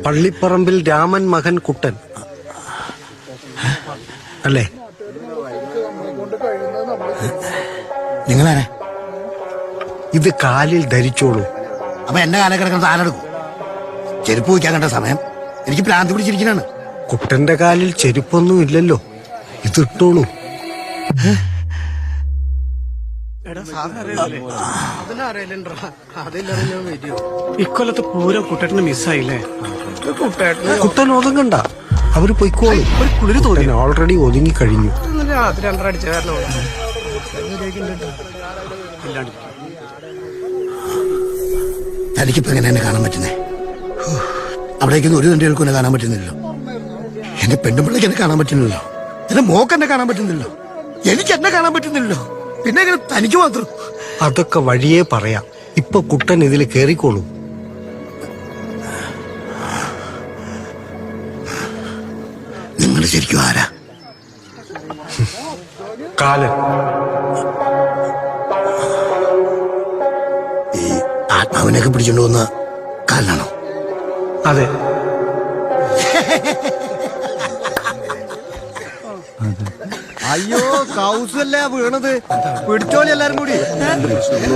പള്ളിപ്പറമ്പിൽ രാമൻ മകൻ കുട്ടൻ അല്ലേ? നിങ്ങളാരാ? ഇത് കാലിൽ ധരിച്ചോളൂ. അപ്പൊ എന്റെ കാലം കിടക്കുന്ന താനെടുക്കും. ചെരുപ്പ് വയ്ക്കാൻ കണ്ട സമയം എനിക്ക് ഭ്രാന്തി പിടിച്ചിരിക്കണാണ്. കുട്ടന്റെ കാലിൽ ചെരുപ്പൊന്നും ഇല്ലല്ലോ, ഇതിട്ടോളൂ. ഇക്കൊല്ലത്ത് പൂരം കുട്ടേട്ടന് മിസ്സായില്ലേ? കുട്ടൻ ഒതുങ്ങണ്ട, അവര് പൊയ്ക്കോളൂ. കുട്ടൻ ഓൾറെഡി ഒതുങ്ങി കഴിഞ്ഞു. തനിക്കിപ്പോ എങ്ങനെ എന്നെ കാണാൻ പറ്റുന്നേ? അവിടേക്കൊന്നും ഒരു തണ്ടികൾക്കും എന്നെ കാണാൻ പറ്റുന്നില്ലല്ലോ. എന്റെ പെണ്ണുപിള്ളേക്ക് എന്നെ കാണാൻ പറ്റുന്നില്ലല്ലോ. എന്റെ മോക്ക് എന്നെ കാണാൻ പറ്റുന്നില്ലല്ലോ. എനിക്ക് എന്നെ കാണാൻ പറ്റുന്നില്ലല്ലോ. പിന്നെ എങ്ങനെ തനിക്ക് മാത്രം? അതൊക്കെ വഴിയേ പറയാം. ഇപ്പൊ കുട്ടൻ ഇതിൽ കേറിക്കോളൂ. നിങ്ങൾ ശരിക്കും ആരാ? കാലൻ. ഈ ആത്മാവിനൊക്കെ പിടിച്ചോണ്ട് വന്ന കാലനാണോ? അതെ. അയ്യോ, കൗസല്ല വീണത്. പിടിച്ചോളി എല്ലാരും കൂടി.